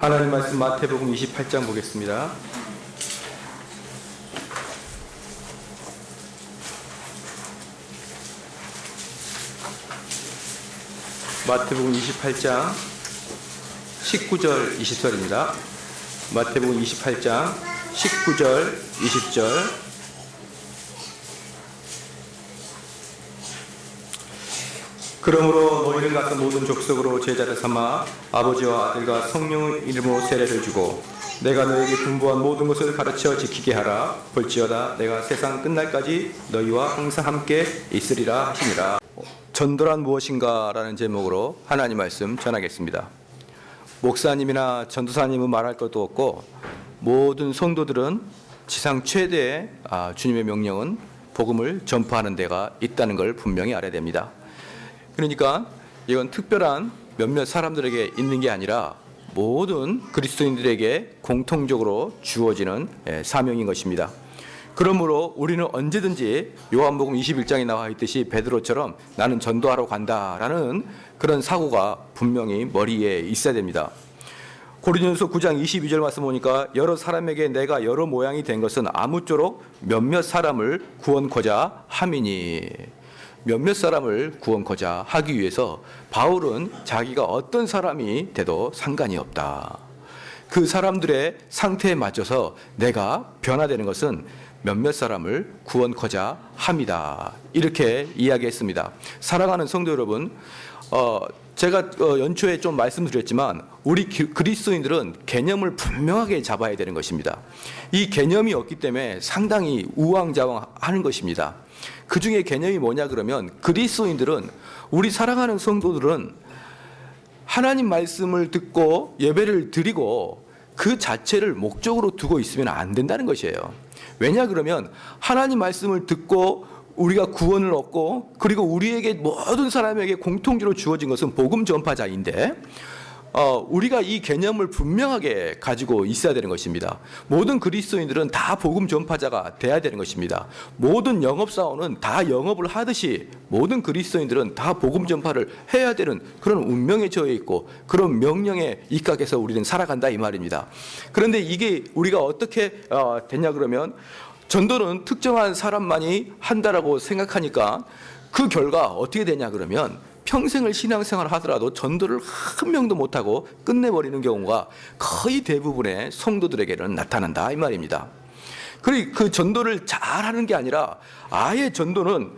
하나님 말씀 마태복음 28장 보겠습니다. 마태복음 28장 19절 20절입니다. 마태복음 28장 19절 20절. 그러므로 너희는 가서 모든 족속으로 제자를 삼아 아버지와 아들과 성령의 이름으로 세례를 주고 내가 너에게 분부한 모든 것을 가르쳐 지키게 하라. 볼지어다 내가 세상 끝날까지 너희와 항상 함께 있으리라 하시니라. 전도란 무엇인가 라는 제목으로 하나님 말씀 전하겠습니다. 목사님이나 전도사님은 말할 것도 없고 모든 성도들은 지상 최대의 주님의 명령은 복음을 전파하는 데가 있다는 걸 분명히 알아야 됩니다. 그러니까 이건 특별한 몇몇 사람들에게 있는 게 아니라 모든 그리스도인들에게 공통적으로 주어지는 사명인 것입니다. 그러므로 우리는 언제든지 요한복음 21장에 나와 있듯이 베드로처럼 나는 전도하러 간다라는 그런 사고가 분명히 머리에 있어야 됩니다. 고린도전서 9장 22절 말씀 보니까 여러 사람에게 내가 여러 모양이 된 것은 아무쪼록 몇몇 사람을 구원코자 함이니. 몇몇 사람을 구원코자 하기 위해서 바울은 자기가 어떤 사람이 돼도 상관이 없다. 그 사람들의 상태에 맞춰서 내가 변화되는 것은 몇몇 사람을 구원코자 함이다. 이렇게 이야기했습니다. 사랑하는 성도 여러분, 제가 연초에 좀 말씀드렸지만 우리 그리스도인들은 개념을 분명하게 잡아야 되는 것입니다. 이 개념이 없기 때문에 상당히 우왕좌왕하는 것입니다. 그 중에 개념이 뭐냐 그러면 그리스도인들은, 우리 사랑하는 성도들은 하나님 말씀을 듣고 예배를 드리고 그 자체를 목적으로 두고 있으면 안 된다는 것이에요. 왜냐 그러면 하나님 말씀을 듣고 우리가 구원을 얻고 그리고 우리에게 모든 사람에게 공통적으로 주어진 것은 복음 전파자인데 우리가 이 개념을 분명하게 가지고 있어야 되는 것입니다. 모든 그리스도인들은 다 복음 전파자가 돼야 되는 것입니다. 모든 영업사원은 다 영업을 하듯이 모든 그리스도인들은 다 복음 전파를 해야 되는 그런 운명에 처해 있고 그런 명령에 입각해서 우리는 살아간다 이 말입니다. 그런데 이게 우리가 어떻게 됐냐 그러면 전도는 특정한 사람만이 한다라고 생각하니까 그 결과 어떻게 되냐 그러면 평생을 신앙생활을 하더라도 전도를 한 명도 못하고 끝내버리는 경우가 거의 대부분의 성도들에게는 나타난다 이 말입니다. 그리고 그 전도를 잘하는 게 아니라 아예 전도는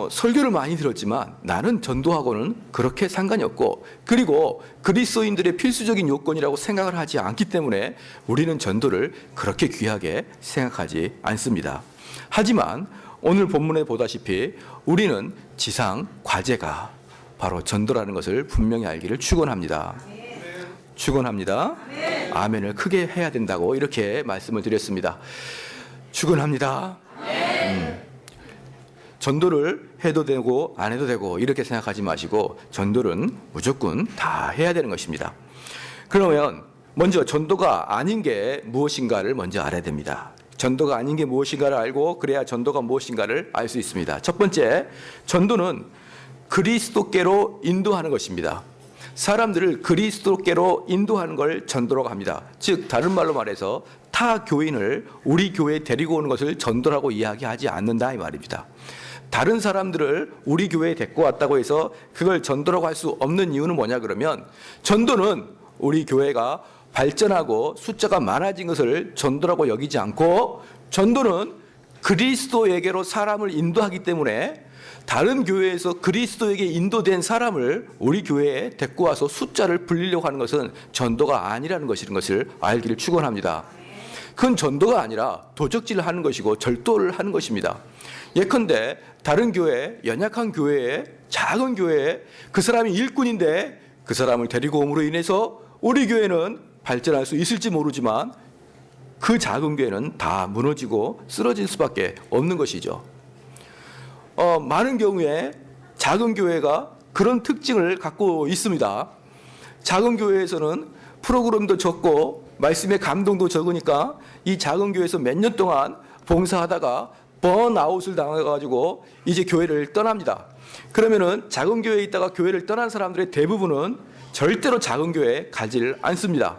설교를 많이 들었지만 나는 전도하고는 그렇게 상관이 없고 그리고 그리스도인들의 필수적인 요건이라고 생각을 하지 않기 때문에 우리는 전도를 그렇게 귀하게 생각하지 않습니다. 하지만 오늘 본문에 보다시피 우리는 지상 과제가 바로 전도라는 것을 분명히 알기를 축원합니다. 축원합니다. 아멘을 크게 해야 된다고 이렇게 말씀을 드렸습니다. 축원합니다. 전도를 해도 되고 안 해도 되고 이렇게 생각하지 마시고 전도는 무조건 다 해야 되는 것입니다. 그러면 먼저 전도가 아닌 게 무엇인가를 먼저 알아야 됩니다. 전도가 아닌 게 무엇인가를 알고 그래야 전도가 무엇인가를 알 수 있습니다. 첫 번째, 전도는 그리스도께로 인도하는 것입니다. 사람들을 그리스도께로 인도하는 걸 전도라고 합니다. 즉 다른 말로 말해서 타 교인을 우리 교회에 데리고 오는 것을 전도라고 이야기하지 않는다 이 말입니다. 다른 사람들을 우리 교회에 데리고 왔다고 해서 그걸 전도라고 할 수 없는 이유는 뭐냐 그러면 전도는 우리 교회가 발전하고 숫자가 많아진 것을 전도라고 여기지 않고 전도는 그리스도에게로 사람을 인도하기 때문에 다른 교회에서 그리스도에게 인도된 사람을 우리 교회에 데리고 와서 숫자를 불리려고 하는 것은 전도가 아니라는 것을 알기를 축원합니다. 그건 전도가 아니라 도적질을 하는 것이고 절도를 하는 것입니다. 예컨대 다른 교회, 연약한 교회에, 작은 교회에 그 사람이 일꾼인데 그 사람을 데리고 옴으로 인해서 우리 교회는 발전할 수 있을지 모르지만 그 작은 교회는 다 무너지고 쓰러질 수밖에 없는 것이죠. 많은 경우에 작은 교회가 그런 특징을 갖고 있습니다. 작은 교회에서는 프로그램도 적고 말씀의 감동도 적으니까 이 작은 교회에서 몇 년 동안 봉사하다가 번아웃을 당해가지고 이제 교회를 떠납니다. 그러면은 작은 교회에 있다가 교회를 떠난 사람들의 대부분은 절대로 작은 교회에 가지를 않습니다.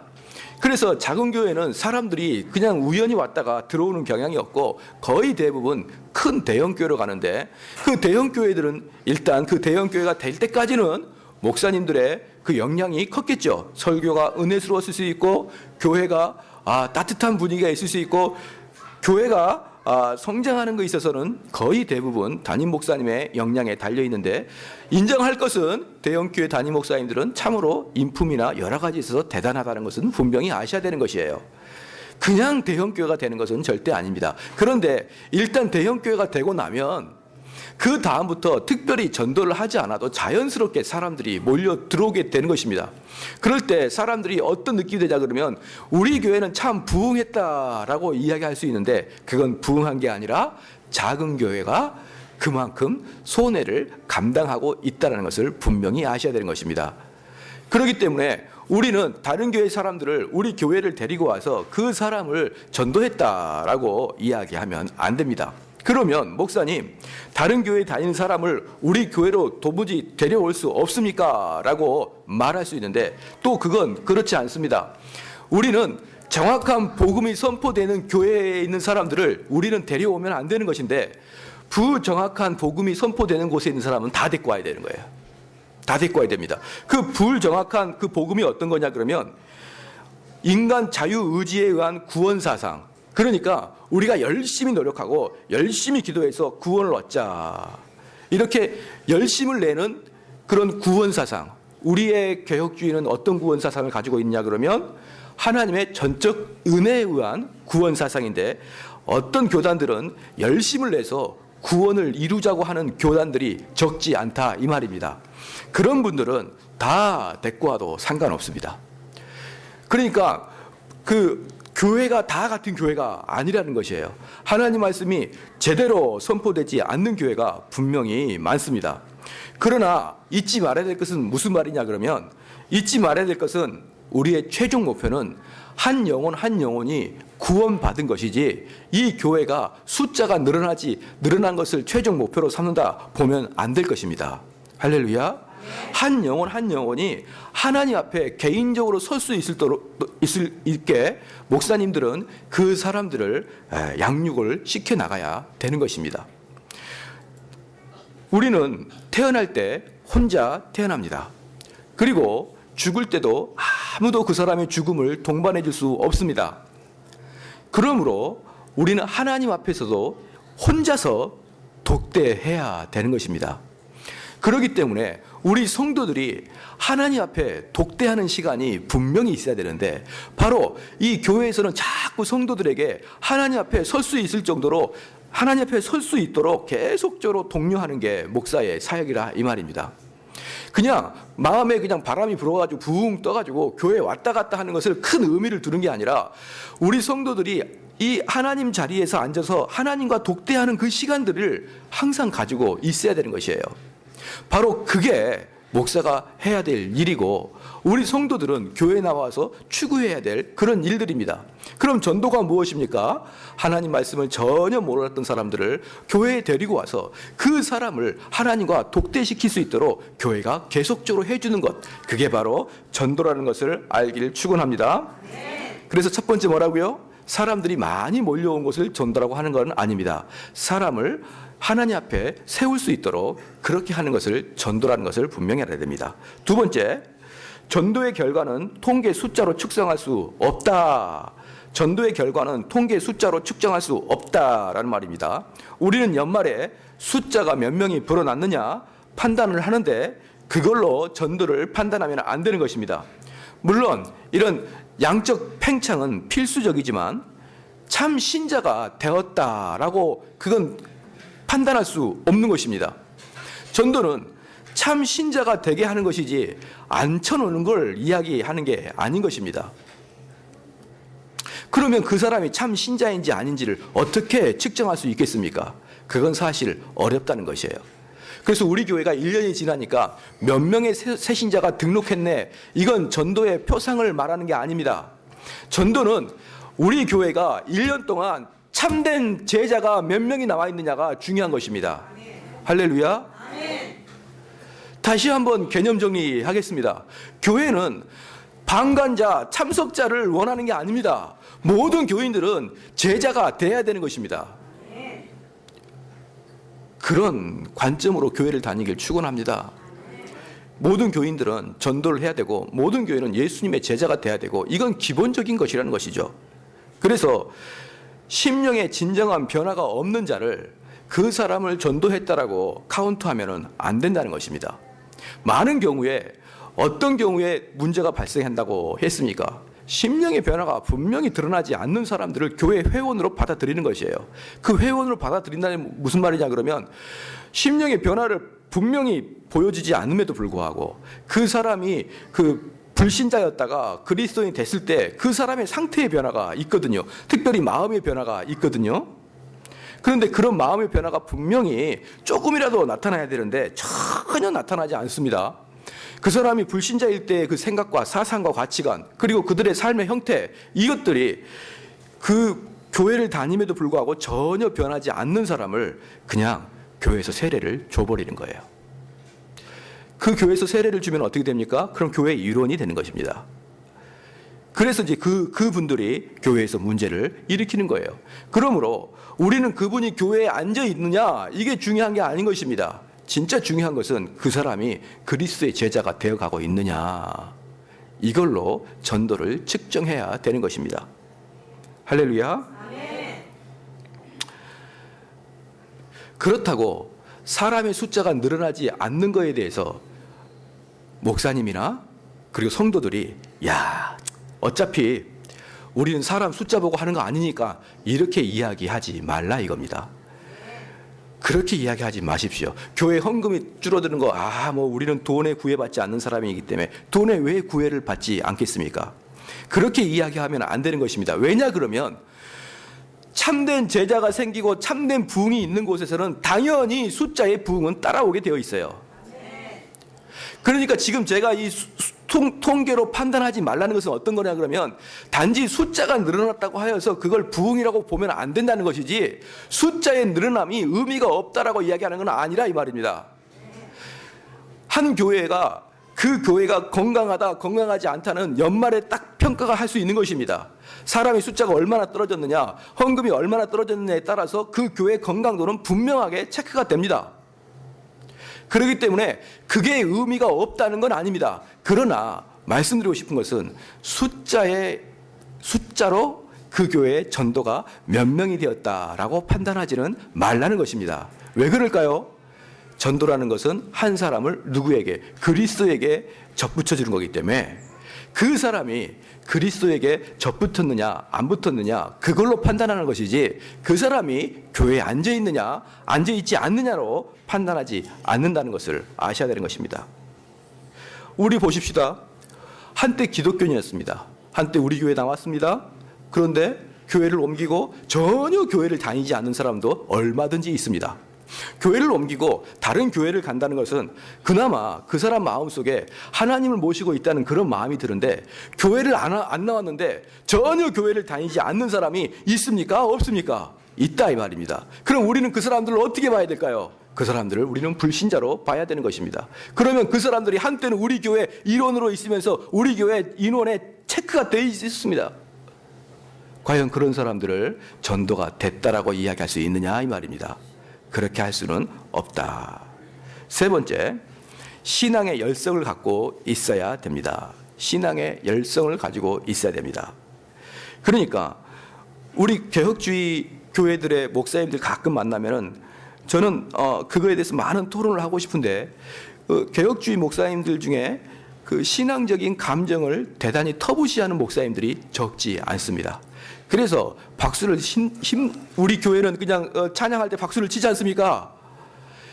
그래서 작은 교회는 사람들이 그냥 우연히 왔다가 들어오는 경향이 없고 거의 대부분 큰 대형 교회로 가는데, 그 대형 교회들은 일단 그 대형 교회가 될 때까지는 목사님들의 그 역량이 컸겠죠. 설교가 은혜스러웠을 수 있고, 교회가 따뜻한 분위기가 있을 수 있고, 교회가 성장하는 것에 있어서는 거의 대부분 담임 목사님의 역량에 달려 있는데, 인정할 것은 대형 교회 담임 목사님들은 참으로 인품이나 여러 가지 있어서 대단하다는 것은 분명히 아셔야 되는 것이에요. 그냥 대형 교회가 되는 것은 절대 아닙니다. 그런데 일단 대형 교회가 되고 나면 그 다음부터 특별히 전도를 하지 않아도 자연스럽게 사람들이 몰려 들어오게 되는 것입니다. 그럴 때 사람들이 어떤 느낌이 되자 그러면 우리 교회는 참 부흥했다라고 이야기할 수 있는데, 그건 부흥한 게 아니라 작은 교회가 그만큼 손해를 감당하고 있다는 것을 분명히 아셔야 되는 것입니다. 그렇기 때문에 우리는 다른 교회 사람들을 우리 교회를 데리고 와서 그 사람을 전도했다라고 이야기하면 안 됩니다. 그러면 목사님, 다른 교회에 다니는 사람을 우리 교회로 도무지 데려올 수 없습니까? 라고 말할 수 있는데, 또 그건 그렇지 않습니다. 우리는 정확한 복음이 선포되는 교회에 있는 사람들을 우리는 데려오면 안 되는 것인데, 부정확한 복음이 선포되는 곳에 있는 사람은 다 데리고 와야 되는 거예요. 다 데리고 와야 됩니다. 그 불정확한 그 복음이 어떤 거냐 그러면 인간 자유의지에 의한 구원사상, 그러니까 우리가 열심히 노력하고 열심히 기도해서 구원을 얻자, 이렇게 열심을 내는 그런 구원사상. 우리의 개혁주의는 어떤 구원사상을 가지고 있냐 그러면 하나님의 전적 은혜에 의한 구원사상인데, 어떤 교단들은 열심을 내서 구원을 이루자고 하는 교단들이 적지 않다 이 말입니다. 그런 분들은 다 데리고 와도 상관없습니다. 그러니까 그 교회가 다 같은 교회가 아니라는 것이에요. 하나님 말씀이 제대로 선포되지 않는 교회가 분명히 많습니다. 그러나 잊지 말아야 될 것은 무슨 말이냐 그러면, 잊지 말아야 될 것은 우리의 최종 목표는 한 영혼 한 영혼이 구원받은 것이지, 이 교회가 숫자가 늘어난 것을 최종 목표로 삼는다 보면 안 될 것입니다. 할렐루야. 한 영혼 한 영혼이 하나님 앞에 개인적으로 설 수 있게 목사님들은 그 사람들을 양육을 시켜 나가야 되는 것입니다. 우리는 태어날 때 혼자 태어납니다. 그리고 죽을 때도 아무도 그 사람의 죽음을 동반해 줄 수 없습니다. 그러므로 우리는 하나님 앞에서도 혼자서 독대해야 되는 것입니다. 그렇기 때문에 우리 성도들이 하나님 앞에 독대하는 시간이 분명히 있어야 되는데, 바로 이 교회에서는 자꾸 성도들에게 하나님 앞에 설 수 있을 정도로, 하나님 앞에 설 수 있도록 계속적으로 독려하는 게 목사의 사역이라 이 말입니다. 그냥 마음에 그냥 바람이 불어가지고 붕 떠가지고 교회에 왔다 갔다 하는 것을 큰 의미를 두는 게 아니라, 우리 성도들이 이 하나님 자리에서 앉아서 하나님과 독대하는 그 시간들을 항상 가지고 있어야 되는 것이에요. 바로 그게 목사가 해야 될 일이고, 우리 성도들은 교회에 나와서 추구해야 될 그런 일들입니다. 그럼 전도가 무엇입니까? 하나님 말씀을 전혀 몰랐던 사람들을 교회에 데리고 와서 그 사람을 하나님과 독대시킬 수 있도록 교회가 계속적으로 해주는 것, 그게 바로 전도라는 것을 알기를 축원합니다. 그래서 첫 번째 뭐라고요? 사람들이 많이 몰려온 것을 전도라고 하는 건 아닙니다. 사람을 하나님 앞에 세울 수 있도록 그렇게 하는 것을 전도라는 것을 분명히 알아야 됩니다. 두 번째, 전도의 결과는 통계 숫자로 측정할 수 없다. 전도의 결과는 통계 숫자로 측정할 수 없다라는 말입니다. 우리는 연말에 숫자가 몇 명이 불어났느냐 판단을 하는데, 그걸로 전도를 판단하면 안 되는 것입니다. 물론 이런 양적 팽창은 필수적이지만 참 신자가 되었다라고 그건 판단할 수 없는 것입니다. 전도는 참 신자가 되게 하는 것이지 앉혀놓는 걸 이야기하는 게 아닌 것입니다. 그러면 그 사람이 참 신자인지 아닌지를 어떻게 측정할 수 있겠습니까? 그건 사실 어렵다는 것이에요. 그래서 우리 교회가 1년이 지나니까 몇 명의 새 신자가 등록했네, 이건 전도의 표상을 말하는 게 아닙니다. 전도는 우리 교회가 1년 동안 참된 제자가 몇 명이 나와 있느냐가 중요한 것입니다. 할렐루야. 다시 한번 개념 정리하겠습니다. 교회는 방관자, 참석자를 원하는 게 아닙니다. 모든 교인들은 제자가 돼야 되는 것입니다. 그런 관점으로 교회를 다니길 축원합니다. 모든 교인들은 전도를 해야 되고 모든 교회는 예수님의 제자가 돼야 되고 이건 기본적인 것이라는 것이죠. 그래서 심령의 진정한 변화가 없는 자를 그 사람을 전도했다라고 카운트하면 안 된다는 것입니다. 많은 경우에 어떤 경우에 문제가 발생한다고 했습니까? 심령의 변화가 분명히 드러나지 않는 사람들을 교회 회원으로 받아들이는 것이에요. 그 회원으로 받아들인다는 무슨 말이냐 그러면 심령의 변화를 분명히 보여주지 않음에도 불구하고 그 사람이 그 불신자였다가 그리스도인이 됐을 때 그 사람의 상태의 변화가 있거든요. 특별히 마음의 변화가 있거든요. 그런데 그런 마음의 변화가 분명히 조금이라도 나타나야 되는데 전혀 나타나지 않습니다. 그 사람이 불신자일 때의 그 생각과 사상과 가치관 그리고 그들의 삶의 형태 이것들이 그 교회를 다님에도 불구하고 전혀 변하지 않는 사람을 그냥 교회에서 세례를 줘버리는 거예요. 그 교회에서 세례를 주면 어떻게 됩니까? 그럼 교회의 일원이 되는 것입니다. 그래서 이제 그분들이 교회에서 문제를 일으키는 거예요. 그러므로 우리는 그분이 교회에 앉아 있느냐 이게 중요한 게 아닌 것입니다. 진짜 중요한 것은 그 사람이 그리스도의 제자가 되어가고 있느냐 이걸로 전도를 측정해야 되는 것입니다. 할렐루야. 아멘. 그렇다고 사람의 숫자가 늘어나지 않는 것에 대해서 목사님이나 그리고 성도들이 야 어차피 우리는 사람 숫자 보고 하는 거 아니니까 이렇게 이야기하지 말라 이겁니다. 그렇게 이야기하지 마십시오. 교회 헌금이 줄어드는 거, 뭐 우리는 돈에 구애받지 않는 사람이기 때문에 돈에 왜 구애를 받지 않겠습니까? 그렇게 이야기하면 안 되는 것입니다. 왜냐 그러면 참된 제자가 생기고 참된 부흥이 있는 곳에서는 당연히 숫자의 부흥은 따라오게 되어 있어요. 그러니까 지금 제가 이 통계로 판단하지 말라는 것은 어떤 거냐 그러면 단지 숫자가 늘어났다고 하여서 그걸 부흥이라고 보면 안 된다는 것이지 숫자의 늘어남이 의미가 없다라고 이야기하는 건 아니라 이 말입니다. 한 교회가 그 교회가 건강하다 건강하지 않다는 연말에 딱 평가가 할 수 있는 것입니다. 사람의 숫자가 얼마나 떨어졌느냐 헌금이 얼마나 떨어졌느냐에 따라서 그 교회의 건강도는 분명하게 체크가 됩니다. 그렇기 때문에 그게 의미가 없다는 건 아닙니다. 그러나 말씀드리고 싶은 것은 숫자로 그 교회의 전도가 몇 명이 되었다라고 판단하지는 말라는 것입니다. 왜 그럴까요? 전도라는 것은 한 사람을 누구에게? 그리스도에게 접붙여주는 거기 때문에 그 사람이 그리스도에게 접붙었느냐 안 붙었느냐 그걸로 판단하는 것이지 그 사람이 교회에 앉아있느냐 앉아있지 않느냐로 판단하지 않는다는 것을 아셔야 되는 것입니다. 우리 보십시다. 한때 기독교인이었습니다. 한때 우리 교회에 나왔습니다. 그런데 교회를 옮기고 전혀 교회를 다니지 않는 사람도 얼마든지 있습니다. 교회를 옮기고 다른 교회를 간다는 것은 그나마 그 사람 마음속에 하나님을 모시고 있다는 그런 마음이 드는데 교회를 안 나왔는데 전혀 교회를 다니지 않는 사람이 있습니까? 없습니까? 있다 이 말입니다. 그럼 우리는 그 사람들을 어떻게 봐야 될까요? 그 사람들을 우리는 불신자로 봐야 되는 것입니다. 그러면 그 사람들이 한때는 우리 교회 일원으로 있으면서 우리 교회 인원에 체크가 되어 있습니다. 과연 그런 사람들을 전도가 됐다라고 이야기할 수 있느냐 이 말입니다. 그렇게 할 수는 없다. 세 번째, 신앙의 열성을 갖고 있어야 됩니다. 신앙의 열성을 가지고 있어야 됩니다. 그러니까 우리 개혁주의 교회들의 목사님들 가끔 만나면은 저는 그거에 대해서 많은 토론을 하고 싶은데 개혁주의 목사님들 중에 그 신앙적인 감정을 대단히 터부시하는 목사님들이 적지 않습니다. 그래서 박수를 우리 교회는 그냥 찬양할 때 박수를 치지 않습니까?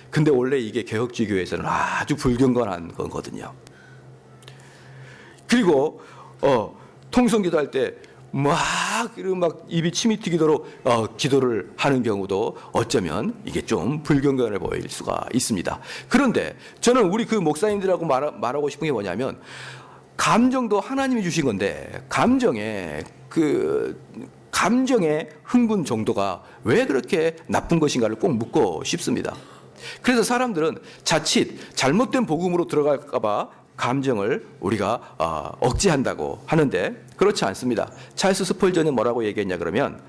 근데 원래 이게 개혁주의 교회에서는 아주 불경건한 거거든요. 그리고 통성기도할 때 막 입이 침이 튀기도록 기도를 하는 경우도 어쩌면 이게 좀 불경건해 보일 수가 있습니다. 그런데 저는 우리 그 목사님들하고 말하고 싶은 게 뭐냐면 감정도 하나님이 주신 건데 감정의 흥분 정도가 왜 그렇게 나쁜 것인가를 꼭 묻고 싶습니다. 그래서 사람들은 자칫 잘못된 복음으로 들어갈까봐 감정을 우리가 억제한다고 하는데 그렇지 않습니다. 찰스 스펄전이 뭐라고 얘기했냐 그러면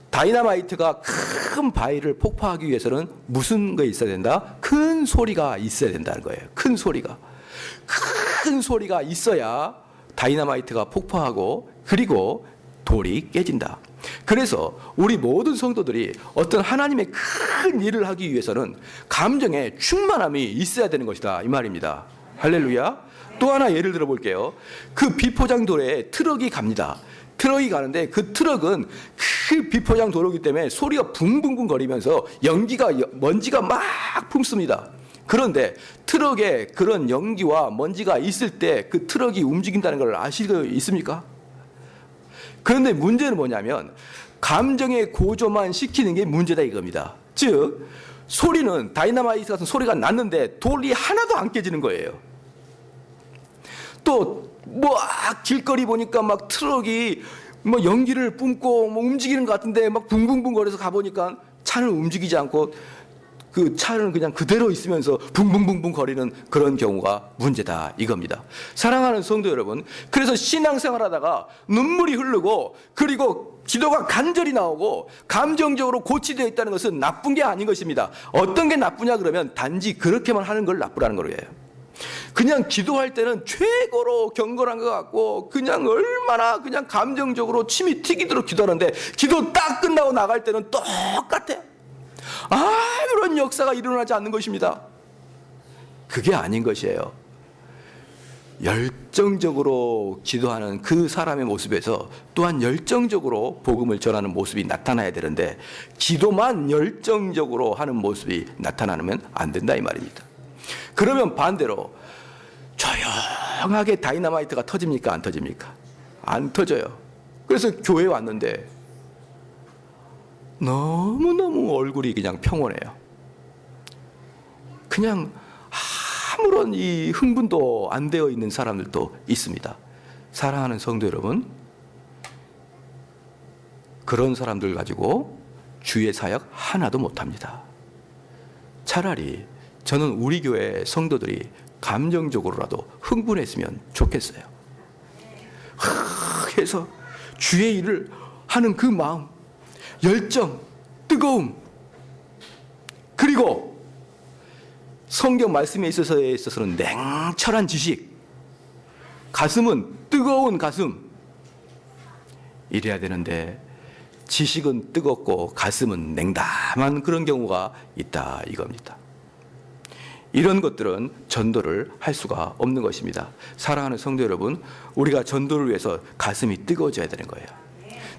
다이너마이트가 큰 바위를 폭파하기 위해서는 무슨 거 있어야 된다? 큰 소리가 있어야 된다는 거예요. 큰 소리가. 큰 소리가 있어야 다이너마이트가 폭파하고 그리고 돌이 깨진다. 그래서 우리 모든 성도들이 어떤 하나님의 큰 일을 하기 위해서는 감정의 충만함이 있어야 되는 것이다 이 말입니다. 할렐루야. 또 하나 예를 들어 볼게요. 그 비포장도로에 트럭이 갑니다. 트럭이 가는데 그 트럭은 그 비포장 도로이기 때문에 소리가 붕붕붕 거리면서 먼지가 막 품습니다. 그런데 트럭에 그런 연기와 먼지가 있을 때 그 트럭이 움직인다는 걸 아실 수 있습니까? 그런데 문제는 뭐냐면 감정의 고조만 시키는 게 문제다 이겁니다. 즉 소리는 다이너마이트 같은 소리가 났는데 돌이 하나도 안 깨지는 거예요. 또 뭐 길거리 보니까 막 트럭이 뭐 연기를 뿜고 뭐 움직이는 것 같은데 막 붕붕붕 거려서 가보니까 차는 움직이지 않고 그 차는 그냥 그대로 있으면서 붕붕붕붕 거리는 그런 경우가 문제다 이겁니다. 사랑하는 성도 여러분, 그래서 신앙생활하다가 눈물이 흐르고 그리고 기도가 간절히 나오고 감정적으로 고치되어 있다는 것은 나쁜 게 아닌 것입니다. 어떤 게 나쁘냐 그러면 단지 그렇게만 하는 걸 나쁘라는 거예요. 그냥 기도할 때는 최고로 경건한 것 같고 그냥 얼마나 그냥 감정적으로 침이 튀기도록 기도하는데 기도 딱 끝나고 나갈 때는 똑같아. 아무런 역사가 일어나지 않는 것입니다. 그게 아닌 것이에요. 열정적으로 기도하는 그 사람의 모습에서 또한 열정적으로 복음을 전하는 모습이 나타나야 되는데 기도만 열정적으로 하는 모습이 나타나면 안 된다 이 말입니다. 그러면 반대로 조용하게 다이너마이트가 터집니까 안 터집니까? 안 터져요. 그래서 교회에 왔는데 너무너무 얼굴이 그냥 평온해요. 그냥 아무런 이 흥분도 안 되어 있는 사람들도 있습니다. 사랑하는 성도 여러분, 그런 사람들 가지고 주의 사역 하나도 못합니다. 차라리 저는 우리 교회 성도들이 감정적으로라도 흥분했으면 좋겠어요. 해서 주의 일을 하는 그 마음, 열정, 뜨거움, 그리고 성경 말씀에 있어서는 냉철한 지식, 가슴은 뜨거운 가슴, 이래야 되는데 지식은 뜨겁고 가슴은 냉담한 그런 경우가 있다 이겁니다. 이런 것들은 전도를 할 수가 없는 것입니다. 사랑하는 성도 여러분, 우리가 전도를 위해서 가슴이 뜨거워져야 되는 거예요.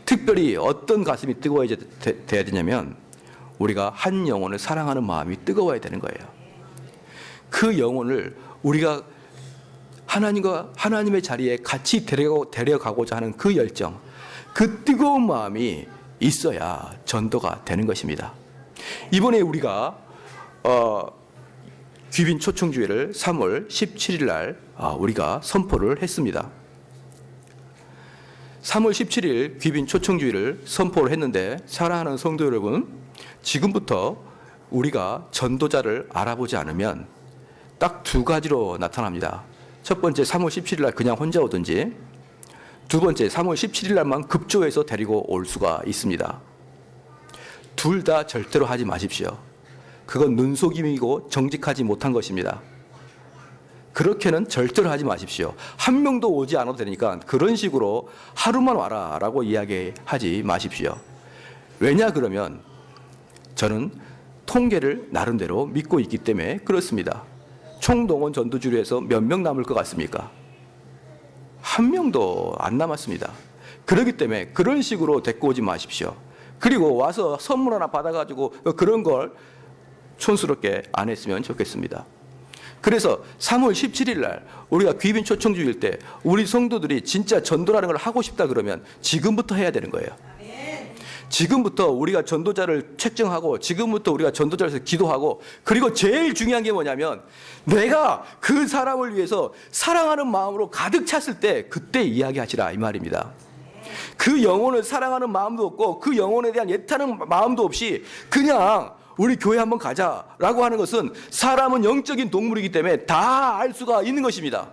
특별히 어떤 가슴이 뜨거워져야 되냐면 우리가 한 영혼을 사랑하는 마음이 뜨거워야 되는 거예요. 그 영혼을 우리가 하나님의 자리에 같이 데려가고자 하는 그 열정, 그 뜨거운 마음이 있어야 전도가 되는 것입니다. 이번에 우리가 귀빈 초청주일을 3월 17일 날 우리가 선포를 했습니다. 3월 17일 귀빈 초청주일을 선포를 했는데 사랑하는 성도 여러분, 지금부터 우리가 전도자를 알아보지 않으면 딱 두 가지로 나타납니다. 첫 번째 3월 17일 날 그냥 혼자 오든지, 두 번째 3월 17일 날만 급조해서 데리고 올 수가 있습니다. 둘 다 절대로 하지 마십시오. 그건 눈속임이고 정직하지 못한 것입니다. 그렇게는 절대로 하지 마십시오. 한 명도 오지 않아도 되니까 그런 식으로 하루만 와라 라고 이야기하지 마십시오. 왜냐 그러면 저는 통계를 나름대로 믿고 있기 때문에 그렇습니다. 총동원 전도주의에서 몇 명 남을 것 같습니까? 한 명도 안 남았습니다. 그렇기 때문에 그런 식으로 데리고 오지 마십시오. 그리고 와서 선물 하나 받아가지고 그런 걸 촌스럽게 안 했으면 좋겠습니다. 그래서 3월 17일 날 우리가 귀빈 초청주일 때 우리 성도들이 진짜 전도라는 걸 하고 싶다 그러면 지금부터 해야 되는 거예요. 지금부터 우리가 전도자를 책정하고 지금부터 우리가 전도자에서 기도하고, 그리고 제일 중요한 게 뭐냐면 내가 그 사람을 위해서 사랑하는 마음으로 가득 찼을 때 그때 이야기하시라 이 말입니다. 그 영혼을 사랑하는 마음도 없고 그 영혼에 대한 애타는 마음도 없이 그냥 우리 교회 한번 가자라고 하는 것은 사람은 영적인 동물이기 때문에 다 알 수가 있는 것입니다.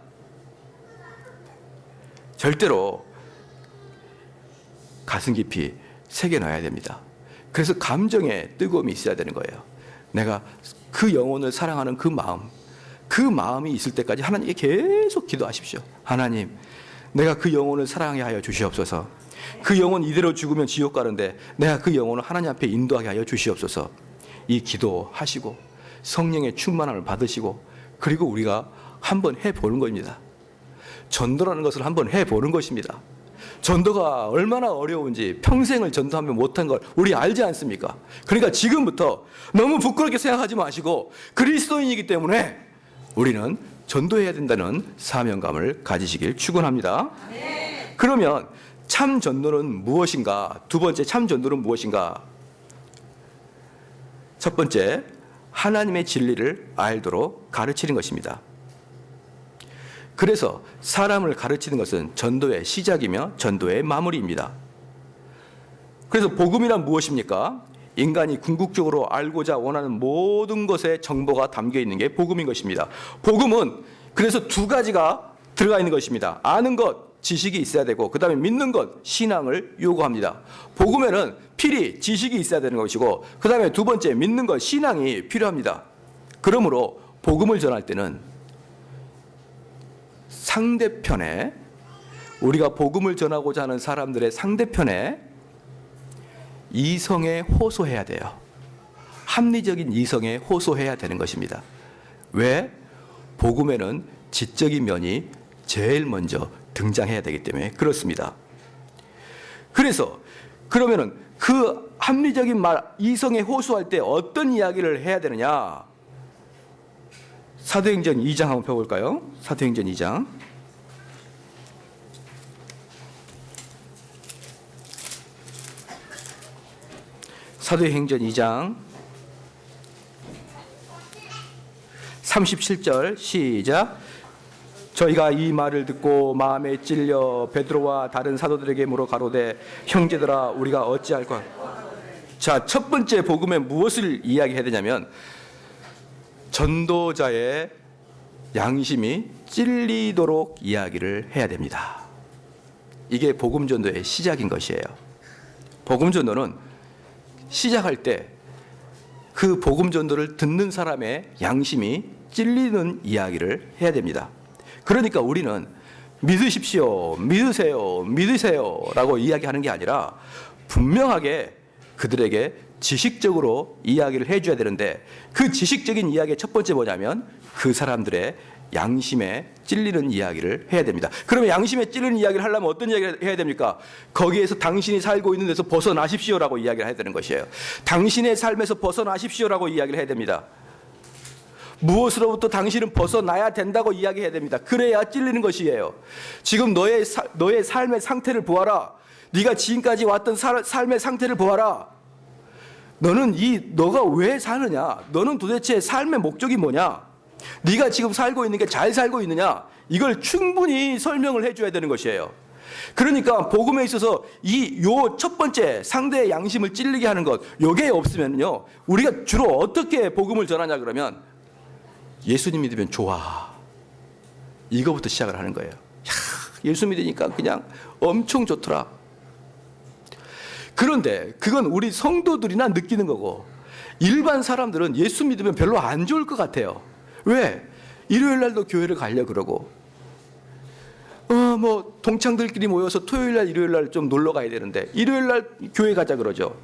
절대로 가슴 깊이 새겨놔야 됩니다. 그래서 감정의 뜨거움이 있어야 되는 거예요. 내가 그 영혼을 사랑하는 그 마음이 있을 때까지 하나님께 계속 기도하십시오. 하나님, 내가 그 영혼을 사랑하게 하여 주시옵소서. 그 영혼 이대로 죽으면 지옥 가는데 내가 그 영혼을 하나님 앞에 인도하게 하여 주시옵소서. 이 기도하시고 성령의 충만함을 받으시고, 그리고 우리가 한번 해보는 겁니다. 전도라는 것을 한번 해보는 것입니다. 전도가 얼마나 어려운지 평생을 전도하면 못한 걸 우리 알지 않습니까? 그러니까 지금부터 너무 부끄럽게 생각하지 마시고 그리스도인이기 때문에 우리는 전도해야 된다는 사명감을 가지시길 축원합니다. 그러면 참 전도는 무엇인가? 두 번째, 참 전도는 무엇인가? 첫 번째, 하나님의 진리를 알도록 가르치는 것입니다. 그래서 사람을 가르치는 것은 전도의 시작이며 전도의 마무리입니다. 그래서 복음이란 무엇입니까? 인간이 궁극적으로 알고자 원하는 모든 것에 정보가 담겨 있는 게 복음인 것입니다. 복음은 그래서 두 가지가 들어가 있는 것입니다. 아는 것, 지식이 있어야 되고, 그 다음에 믿는 것, 신앙을 요구합니다. 복음에는 필히 지식이 있어야 되는 것이고, 그 다음에 두 번째 믿는 것, 신앙이 필요합니다. 그러므로 복음을 전할 때는 상대편에, 우리가 복음을 전하고자 하는 사람들의 상대편에 이성에 호소해야 돼요. 합리적인 이성에 호소해야 되는 것입니다. 왜? 복음에는 지적인 면이 제일 먼저 등장해야 되기 때문에 그렇습니다. 그래서 그러면은 그 합리적인 말, 이성에 호소할 때 어떤 이야기를 해야 되느냐? 사도행전 2장 한번 펴볼까요? 사도행전 2장. 사도행전 2장 37절 시작. 저희가 이 말을 듣고 마음에 찔려 베드로와 다른 사도들에게 물어 가로되 형제들아 우리가 어찌할까? 자, 첫 번째 복음에 무엇을 이야기해야 되냐면 전도자의 양심이 찔리도록 이야기를 해야 됩니다. 이게 복음 전도의 시작인 것이에요. 복음 전도는 시작할 때 그 복음 전도를 듣는 사람의 양심이 찔리는 이야기를 해야 됩니다. 그러니까 우리는 믿으십시오, 믿으세요 라고 이야기하는 게 아니라 분명하게 그들에게 지식적으로 이야기를 해줘야 되는데, 그 지식적인 이야기의 첫 번째 뭐냐면 그 사람들의 양심에 찔리는 이야기를 해야 됩니다. 그러면 양심에 찔리는 이야기를 하려면 어떤 이야기를 해야 됩니까? 거기에서 당신이 살고 있는 데서 벗어나십시오라고 이야기를 해야 되는 것이에요. 당신의 삶에서 벗어나십시오라고 이야기를 해야 됩니다. 무엇으로부터 당신은 벗어나야 된다고 이야기해야 됩니다. 그래야 찔리는 것이에요. 지금 너의 삶의 상태를 보아라. 네가 지금까지 왔던 삶의 상태를 보아라. 너가 왜 사느냐? 너는 도대체 삶의 목적이 뭐냐? 네가 지금 살고 있는 게 잘 살고 있느냐? 이걸 충분히 설명을 해줘야 되는 것이에요. 그러니까 복음에 있어서 요 첫 번째 상대의 양심을 찔리게 하는 것, 요게 없으면요, 우리가 주로 어떻게 복음을 전하냐 그러면 예수님 믿으면 좋아, 이거부터 시작을 하는 거예요. 예수 믿으니까 그냥 엄청 좋더라. 그런데 그건 우리 성도들이나 느끼는 거고, 일반 사람들은 예수 믿으면 별로 안 좋을 것 같아요. 왜? 일요일 날도 교회를 가려 그러고, 동창들끼리 모여서 토요일 날, 일요일 날 좀 놀러 가야 되는데 일요일 날 교회 가자 그러죠.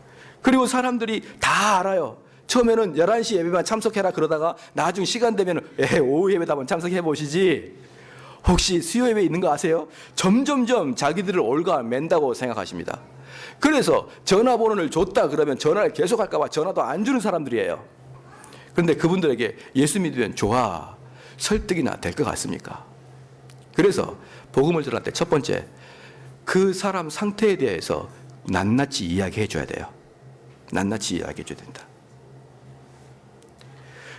그리고 사람들이 다 알아요. 처음에는 11시 예배만 참석해라 그러다가 나중 시간 되면 오후 예배도 한번 참석해 보시지. 혹시 수요 예배 있는 거 아세요? 점점점 자기들을 올가맨다고 생각하십니다. 그래서 전화번호를 줬다 그러면 전화를 계속 할까 봐 전화도 안 주는 사람들이에요. 그런데 그분들에게 예수 믿으면 좋아, 설득이나 될 것 같습니까? 그래서 복음을 전할 때 첫 번째, 그 사람 상태에 대해서 낱낱이 이야기해 줘야 돼요. 낱낱이 이야기해 줘야 된다.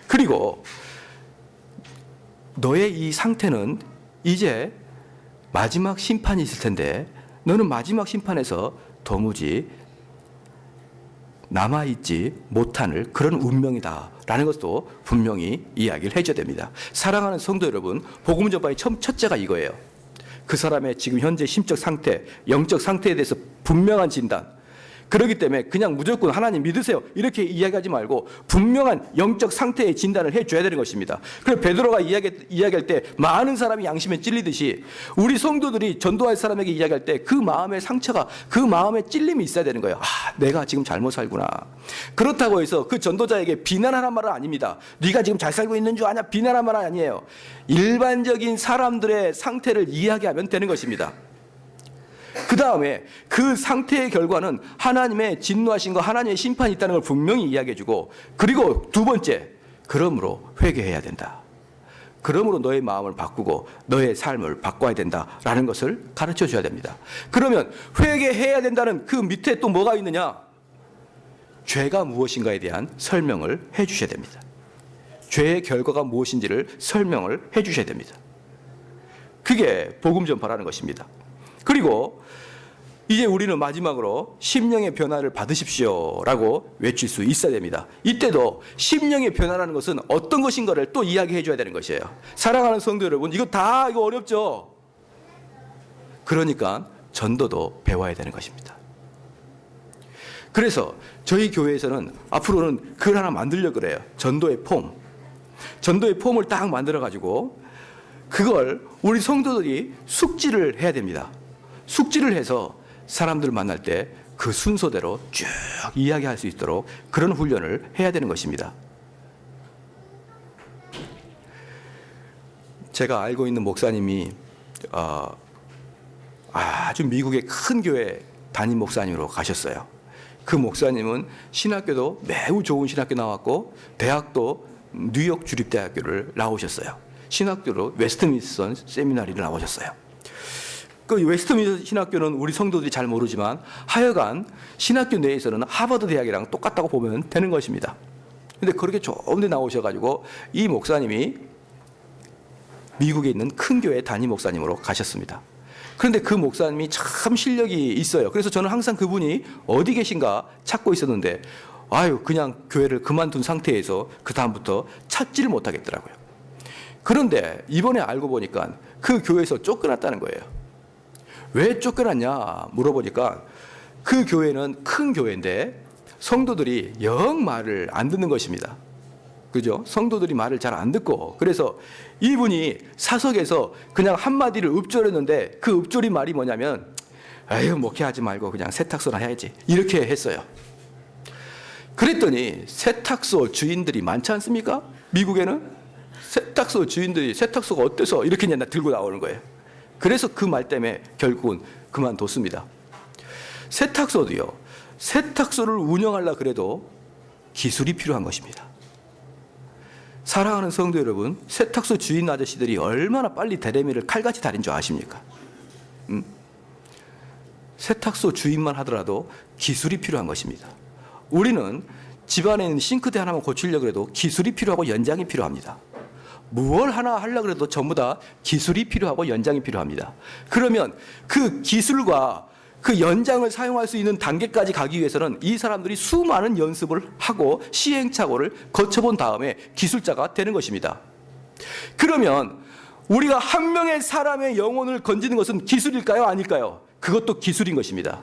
그리고 너의 이 상태는 이제 마지막 심판이 있을 텐데 너는 마지막 심판에서 도무지 남아있지 못할 그런 운명이다라는 것도 분명히 이야기를 해줘야 됩니다. 사랑하는 성도 여러분, 복음 전파의 첫째가 이거예요. 그 사람의 지금 현재 심적 상태, 영적 상태에 대해서 분명한 진단. 그렇기 때문에 그냥 무조건 하나님 믿으세요 이렇게 이야기하지 말고 분명한 영적 상태의 진단을 해줘야 되는 것입니다. 그래서 베드로가 이야기할 때 많은 사람이 양심에 찔리듯이 우리 성도들이 전도할 사람에게 이야기할 때 그 마음의 상처가, 그 마음의 찔림이 있어야 되는 거예요. 내가 지금 잘못 살구나. 그렇다고 해서 그 전도자에게 비난하는 말은 아닙니다. 네가 지금 잘 살고 있는 줄 아냐, 비난하는 말은 아니에요. 일반적인 사람들의 상태를 이야기하면 되는 것입니다. 그 다음에 그 상태의 결과는 하나님의 진노하신 하나님의 심판이 있다는 걸 분명히 이야기해주고, 그리고 두 번째, 그러므로 회개해야 된다. 그러므로 너의 마음을 바꾸고 너의 삶을 바꿔야 된다라는 것을 가르쳐 줘야 됩니다. 그러면 회개해야 된다는 그 밑에 또 뭐가 있느냐? 죄가 무엇인가에 대한 설명을 해 주셔야 됩니다. 죄의 결과가 무엇인지를 설명을 해 주셔야 됩니다. 그게 복음 전파라는 것입니다. 그리고 이제 우리는 마지막으로 심령의 변화를 받으십시오라고 외칠 수 있어야 됩니다. 이때도 심령의 변화라는 것은 어떤 것인가를 또 이야기해 줘야 되는 것이에요. 사랑하는 성도 여러분, 이거 어렵죠? 그러니까 전도도 배워야 되는 것입니다. 그래서 저희 교회에서는 앞으로는 그걸 하나 만들려고 그래요. 전도의 폼을 딱 만들어가지고 그걸 우리 성도들이 숙지를 해야 됩니다. 숙지를 해서 사람들 만날 때 그 순서대로 쭉 이야기할 수 있도록 그런 훈련을 해야 되는 것입니다. 제가 알고 있는 목사님이 아주 미국의 큰 교회 담임 목사님으로 가셨어요. 그 목사님은 신학교도 매우 좋은 신학교 나왔고 대학도 뉴욕 주립대학교를 나오셨어요. 신학교로 웨스트민스턴 세미나리를 나오셨어요. 그 웨스트민스턴 신학교는 우리 성도들이 잘 모르지만 하여간 신학교 내에서는 하버드 대학이랑 똑같다고 보면 되는 것입니다. 근데 그렇게 좋은 데 나오셔가지고 이 목사님이 미국에 있는 큰 교회 담임 목사님으로 가셨습니다. 그런데 그 목사님이 참 실력이 있어요. 그래서 저는 항상 그분이 어디 계신가 찾고 있었는데 그냥 교회를 그만둔 상태에서 그 다음부터 찾지를 못하겠더라고요. 그런데 이번에 알고 보니까 그 교회에서 쫓겨났다는 거예요. 왜 쫓겨났냐 물어보니까 그 교회는 큰 교회인데 성도들이 영 말을 안 듣는 것입니다. 그죠? 성도들이 말을 잘 안 듣고, 그래서 이분이 사석에서 그냥 한마디를 읊조렸는데 그 읊조린 말이 뭐냐면 목회하지 말고 그냥 세탁소나 해야지 이렇게 했어요. 그랬더니 세탁소 주인들이 많지 않습니까? 미국에는 세탁소 주인들이 세탁소가 어때서 이렇게 들고 나오는 거예요. 그래서 그 말 때문에 결국은 그만뒀습니다. 세탁소도요, 세탁소를 운영하려고 그래도 기술이 필요한 것입니다. 사랑하는 성도 여러분, 세탁소 주인 아저씨들이 얼마나 빨리 대레미를 칼같이 다린 줄 아십니까? 세탁소 주인만 하더라도 기술이 필요한 것입니다. 우리는 집안에 있는 싱크대 하나만 고치려고 해도 기술이 필요하고 연장이 필요합니다. 무엇 하나 하려고 해도 전부 다 기술이 필요하고 연장이 필요합니다. 그러면 그 기술과 그 연장을 사용할 수 있는 단계까지 가기 위해서는 이 사람들이 수많은 연습을 하고 시행착오를 거쳐본 다음에 기술자가 되는 것입니다. 그러면 우리가 한 명의 사람의 영혼을 건지는 것은 기술일까요? 아닐까요? 그것도 기술인 것입니다.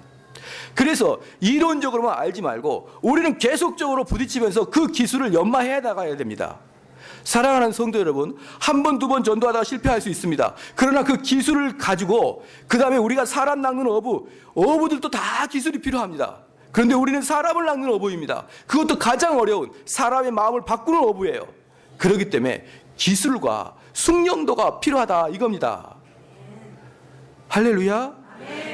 그래서 이론적으로만 알지 말고 우리는 계속적으로 부딪히면서 그 기술을 연마해 나가야 됩니다. 사랑하는 성도 여러분, 한 번, 두 번 전도하다가 실패할 수 있습니다. 그러나 그 기술을 가지고 그 다음에 우리가 사람 낚는 어부들도 다 기술이 필요합니다. 그런데 우리는 사람을 낚는 어부입니다. 그것도 가장 어려운 사람의 마음을 바꾸는 어부예요. 그렇기 때문에 기술과 숙련도가 필요하다 이겁니다. 할렐루야.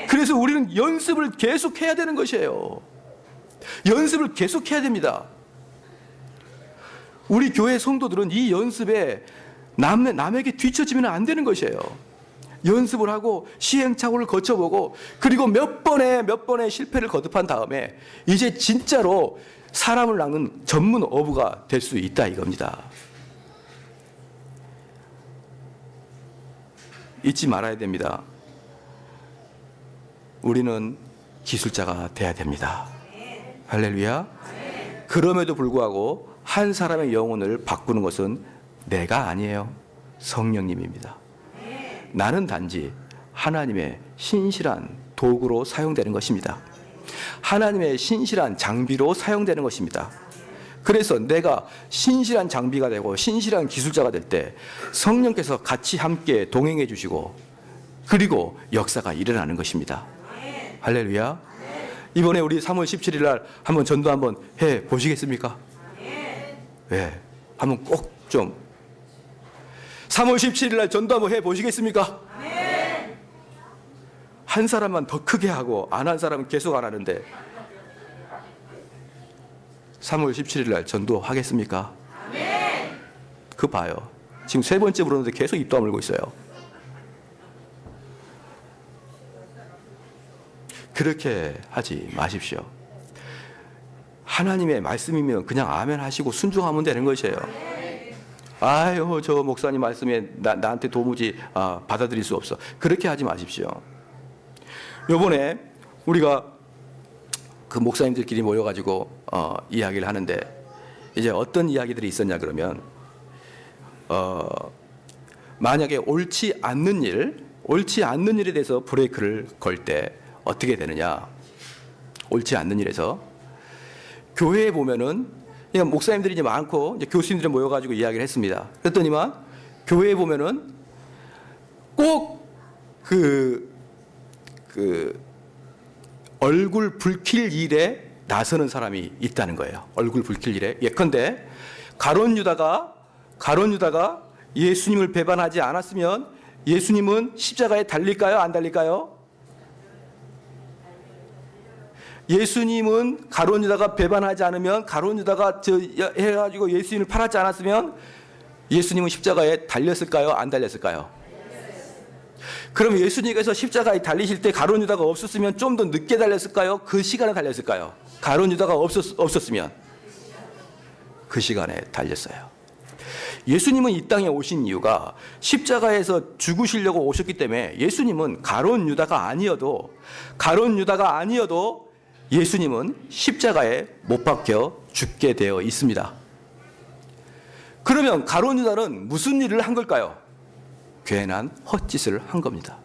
그래서 우리는 연습을 계속해야 되는 것이에요. 연습을 계속해야 됩니다. 우리 교회 성도들은 이 연습에 남에게 뒤처지면 안 되는 것이에요. 연습을 하고 시행착오를 거쳐보고 그리고 몇 번의 실패를 거듭한 다음에 이제 진짜로 사람을 낚는 전문 어부가 될 수 있다 이겁니다. 잊지 말아야 됩니다. 우리는 기술자가 돼야 됩니다. 할렐루야. 그럼에도 불구하고 한 사람의 영혼을 바꾸는 것은 내가 아니에요. 성령님입니다. 나는 단지 하나님의 신실한 도구로 사용되는 것입니다. 하나님의 신실한 장비로 사용되는 것입니다. 그래서 내가 신실한 장비가 되고 신실한 기술자가 될 때 성령께서 같이 함께 동행해 주시고 그리고 역사가 일어나는 것입니다. 할렐루야. 이번에 우리 3월 17일 날 한번 전도 한번 해 보시겠습니까? 네, 한번 꼭 좀 3월 17일 날 전도 한번 해 보시겠습니까? 한 사람만 더 크게 하고 안 한 사람은 계속 안 하는데 3월 17일 날 전도 하겠습니까? 그 봐요. 지금 세 번째 부르는데 계속 입 다물고 있어요. 그렇게 하지 마십시오. 하나님의 말씀이면 그냥 아멘 하시고 순종하면 되는 것이에요. 아유, 저 목사님 말씀에 나한테 도무지 받아들일 수 없어. 그렇게 하지 마십시오. 요번에 우리가 그 목사님들끼리 모여가지고 이야기를 하는데 이제 어떤 이야기들이 있었냐 그러면 만약에 옳지 않는 일에 대해서 브레이크를 걸 때 어떻게 되느냐. 옳지 않는 일에서 교회에 보면은 그냥 목사님들이 이제 많고 이제 교수님들이 모여가지고 이야기를 했습니다. 그랬더니만 교회에 보면은 꼭 얼굴 붉힐 일에 나서는 사람이 있다는 거예요. 얼굴 붉힐 일에. 예컨대 가룟 유다가 예수님을 배반하지 않았으면 예수님은 십자가에 달릴까요? 안 달릴까요? 예수님은 가룟 유다가 배반하지 않으면 가룟 유다가 해가지고 예수님을 팔았지 않았으면 예수님은 십자가에 달렸을까요? 안 달렸을까요? 그럼 예수님께서 십자가에 달리실 때 가룟 유다가 없었으면 좀 더 늦게 달렸을까요? 그 시간에 달렸을까요? 가룟 유다가 없었으면 그 시간에 달렸어요. 예수님은 이 땅에 오신 이유가 십자가에서 죽으시려고 오셨기 때문에 예수님은 가룟 유다가 아니어도 예수님은 십자가에 못 박혀 죽게 되어 있습니다. 그러면 가룟 유다는 무슨 일을 한 걸까요? 괜한 헛짓을 한 겁니다.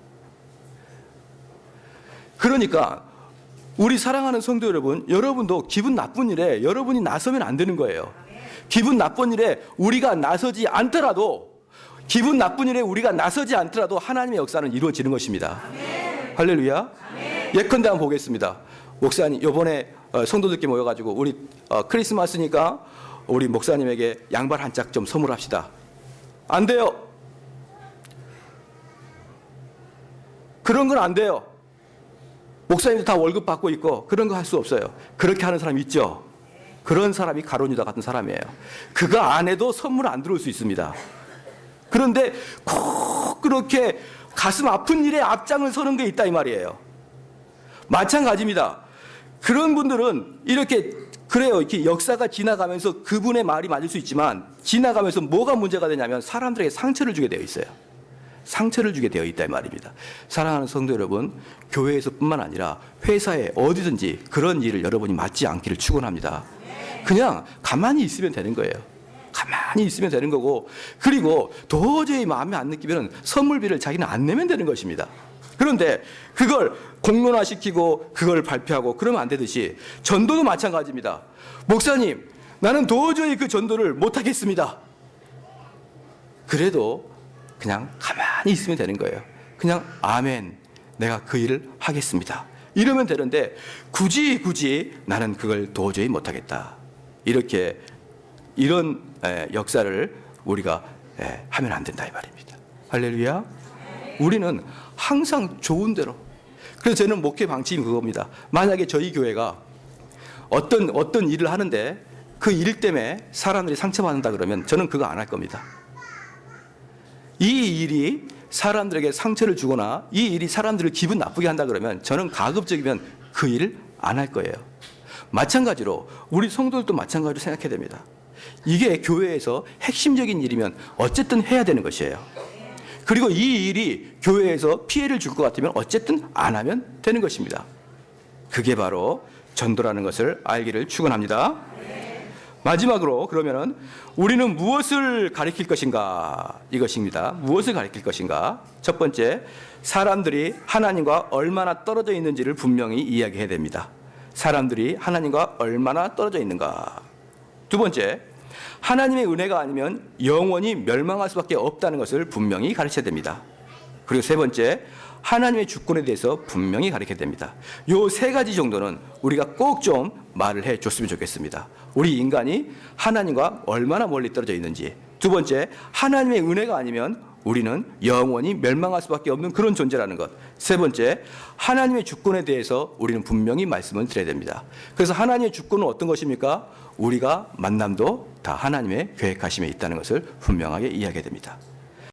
그러니까 우리 사랑하는 성도 여러분, 여러분도 기분 나쁜 일에 여러분이 나서면 안 되는 거예요. 기분 나쁜 일에 우리가 나서지 않더라도 하나님의 역사는 이루어지는 것입니다. 할렐루야. 예컨대 한번 보겠습니다. 목사님, 이번에 성도들께 모여가지고 우리 크리스마스니까 우리 목사님에게 양발 한 짝 좀 선물합시다. 안 돼요. 그런 건 안 돼요. 목사님도 다 월급 받고 있고 그런 거 할 수 없어요. 그렇게 하는 사람 있죠. 그런 사람이 가룟 유다 같은 사람이에요. 그거 안 해도 선물 안 들어올 수 있습니다. 그런데 꼭 그렇게 가슴 아픈 일에 앞장을 서는 게 있다 이 말이에요. 마찬가지입니다. 그런 분들은 이렇게 그래요. 이렇게 역사가 지나가면서 그분의 말이 맞을 수 있지만 지나가면서 뭐가 문제가 되냐면 사람들에게 상처를 주게 되어 있어요. 상처를 주게 되어 있다 이 말입니다. 사랑하는 성도 여러분, 교회에서뿐만 아니라 회사에 어디든지 그런 일을 여러분이 맡지 않기를 축원합니다. 그냥 가만히 있으면 되는 거예요. 가만히 있으면 되는 거고, 그리고 도저히 마음에 안 느끼면 선물비를 자기는 안 내면 되는 것입니다. 그런데 그걸 공론화시키고 그걸 발표하고 그러면 안 되듯이 전도도 마찬가지입니다. 목사님, 나는 도저히 그 전도를 못하겠습니다. 그래도 그냥 가만히 있으면 되는 거예요. 그냥 아멘, 내가 그 일을 하겠습니다. 이러면 되는데 굳이 나는 그걸 도저히 못하겠다. 이런 역사를 우리가 하면 안 된다 이 말입니다. 할렐루야. 우리는 항상 좋은 대로. 그래서 저는 목회 방침이 그겁니다. 만약에 저희 교회가 어떤 일을 하는데 그 일 때문에 사람들이 상처받는다 그러면 저는 그거 안 할 겁니다. 이 일이 사람들에게 상처를 주거나 이 일이 사람들을 기분 나쁘게 한다 그러면 저는 가급적이면 그 일을 안 할 거예요. 마찬가지로 우리 성도들도 마찬가지로 생각해야 됩니다. 이게 교회에서 핵심적인 일이면 어쨌든 해야 되는 것이에요. 그리고 이 일이 교회에서 피해를 줄 것 같으면 어쨌든 안 하면 되는 것입니다. 그게 바로 전도라는 것을 알기를 축원합니다. 마지막으로 그러면은 우리는 무엇을 가리킬 것인가 이것입니다. 무엇을 가리킬 것인가? 첫 번째, 사람들이 하나님과 얼마나 떨어져 있는지를 분명히 이야기해야 됩니다. 사람들이 하나님과 얼마나 떨어져 있는가. 두 번째, 하나님의 은혜가 아니면 영원히 멸망할 수밖에 없다는 것을 분명히 가르쳐야 됩니다. 그리고 세 번째, 하나님의 주권에 대해서 분명히 가르쳐야 됩니다. 요 세 가지 정도는 우리가 꼭 좀 말을 해줬으면 좋겠습니다. 우리 인간이 하나님과 얼마나 멀리 떨어져 있는지. 두 번째, 하나님의 은혜가 아니면 우리는 영원히 멸망할 수밖에 없는 그런 존재라는 것. 세 번째, 하나님의 주권에 대해서 우리는 분명히 말씀을 드려야 됩니다. 그래서 하나님의 주권은 어떤 것입니까? 우리가 만남도 다 하나님의 계획하심에 있다는 것을 분명하게 이야기해야 됩니다.